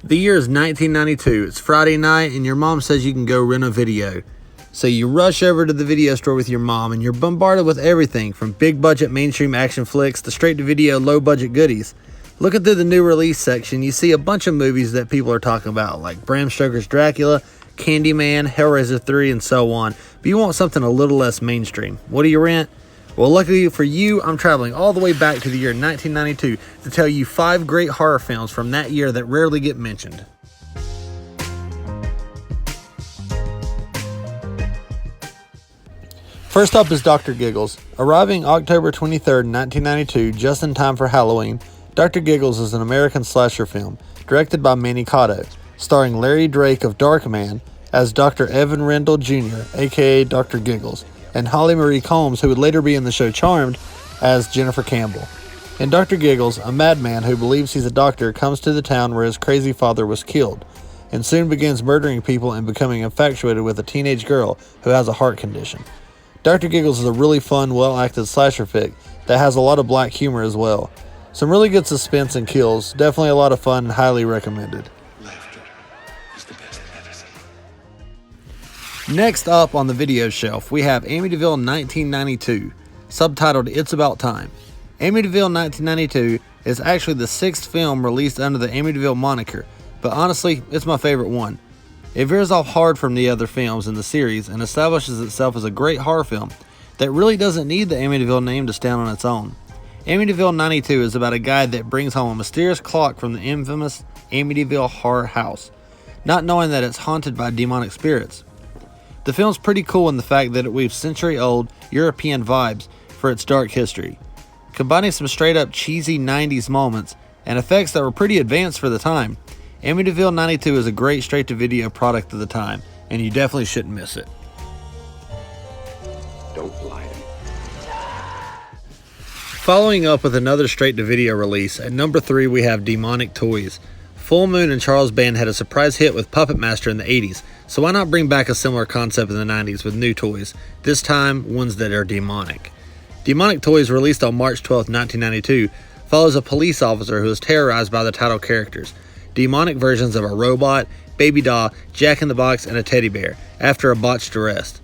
The year is 1992. It's Friday night and your mom says you can go rent a video. So you rush over to the video store with your mom and you're bombarded with everything from big budget mainstream action flicks to straight to video low budget goodies. Looking through the new release section, you see a bunch of movies that people are talking about, like Bram Stoker's Dracula, Candyman, Hellraiser 3, and so on. But you want something a little less mainstream. What do you rent? Well, luckily for you, I'm traveling all the way back to the year 1992 to tell you 5 great horror films from that year that rarely get mentioned. First up is Dr. Giggles. Arriving October 23rd, 1992, just in time for Halloween, Dr. Giggles is an American slasher film directed by Manny Cotto, starring Larry Drake of Darkman as Dr. Evan Rendell Jr., aka Dr. Giggles, and Holly Marie Combs, who would later be in the show Charmed, as Jennifer Campbell. In Dr. Giggles, a madman who believes he's a doctor comes to the town where his crazy father was killed, and soon begins murdering people and becoming infatuated with a teenage girl who has a heart condition. Dr. Giggles is a really fun, well-acted slasher fic that has a lot of black humor as well. Some really good suspense and kills, definitely a lot of fun and highly recommended. Laughter is the best medicine. Next up on the video shelf, we have Amityville 1992, subtitled It's About Time. Amityville 1992 is actually the 6th film released under the Amityville moniker, but honestly, it's my favorite one. It veers off hard from the other films in the series and establishes itself as a great horror film that really doesn't need the Amityville name to stand on its own. Amityville 92 is about a guy that brings home a mysterious clock from the infamous Amityville horror house, not knowing that it's haunted by demonic spirits. The film's pretty cool in the fact that it weaves century-old European vibes for its dark history, combining some straight-up cheesy 90s moments and effects that were pretty advanced for the time. Amityville 92 is a great straight-to-video product of the time, and you definitely shouldn't miss it. Don't lie to me. Following up with another straight-to-video release, at number 3 we have Demonic Toys. Full Moon and Charles Band had a surprise hit with Puppet Master in the 80s, so why not bring back a similar concept in the 90s with new toys, this time ones that are demonic. Demonic Toys, released on March 12, 1992, follows a police officer who is terrorized by the title characters, demonic versions of a robot, baby doll, Jack-in-the-Box, and a teddy bear, after a botched arrest.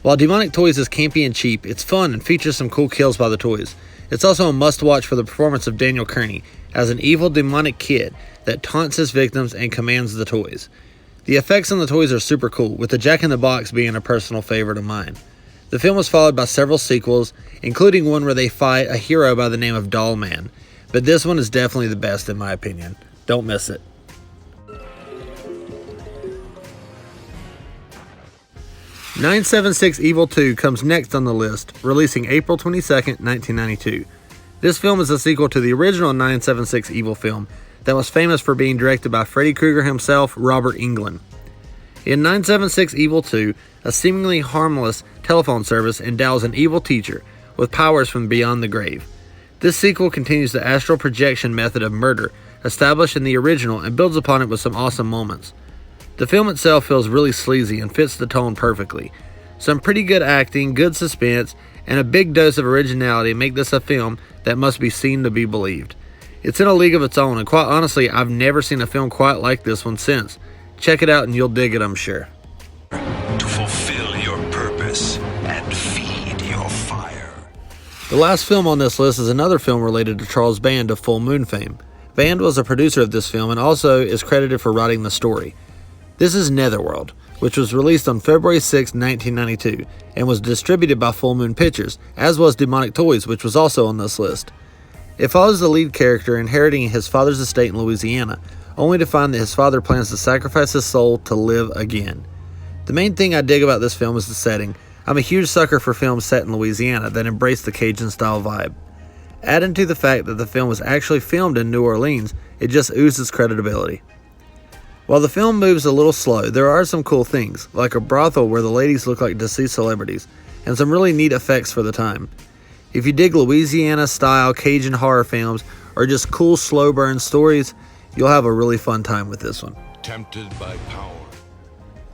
While Demonic Toys is campy and cheap, it's fun and features some cool kills by the toys. It's also a must-watch for the performance of Daniel Kearney as an evil demonic kid that taunts his victims and commands the toys. The effects on the toys are super cool, with the Jack-in-the-Box being a personal favorite of mine. The film was followed by several sequels, including one where they fight a hero by the name of Doll Man, but this one is definitely the best in my opinion. Don't miss it. "976 Evil 2 comes next on the list, releasing April 22nd, 1992. This film is a sequel to the original 976 Evil film that was famous for being directed by Freddy Krueger himself, Robert Englund. In 976 Evil 2, a seemingly harmless telephone service endows an evil teacher with powers from beyond the grave. This sequel continues the astral projection method of murder established in the original and builds upon it with some awesome moments. The film itself feels really sleazy and fits the tone perfectly. Some pretty good acting, good suspense, and a big dose of originality make this a film that must be seen to be believed. It's in a league of its own, and quite honestly, I've never seen a film quite like this one since. Check it out and you'll dig it, I'm sure. To fulfill your purpose and feed your fire. The last film on this list is another film related to Charles Band of Full Moon fame. Band was a producer of this film and also is credited for writing the story. This is Netherworld, which was released on February 6, 1992, and was distributed by Full Moon Pictures, as was Demonic Toys, which was also on this list. It follows the lead character inheriting his father's estate in Louisiana, only to find that his father plans to sacrifice his soul to live again. The main thing I dig about this film is the setting. I'm a huge sucker for films set in Louisiana that embrace the Cajun-style vibe. Adding to the fact that the film was actually filmed in New Orleans, it just oozes credibility. While the film moves a little slow, there are some cool things, like a brothel where the ladies look like deceased celebrities, and some really neat effects for the time. If you dig Louisiana-style Cajun horror films, or just cool slow burn stories, you'll have a really fun time with this one. Tempted by power.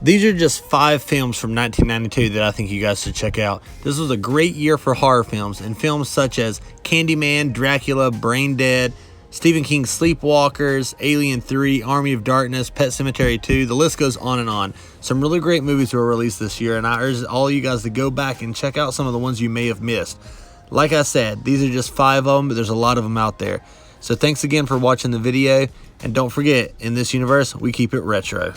These are just 5 films from 1992 that I think you guys should check out. This was a great year for horror films, and films such as Candyman, Dracula, Brain Dead, Stephen King's Sleepwalkers, Alien 3, Army of Darkness, Pet Sematary 2, the list goes on and on. Some really great movies were released this year, and I urge all you guys to go back and check out some of the ones you may have missed. Like I said, these are just 5 of them, but there's a lot of them out there. So thanks again for watching the video, and don't forget, in this universe, we keep it retro.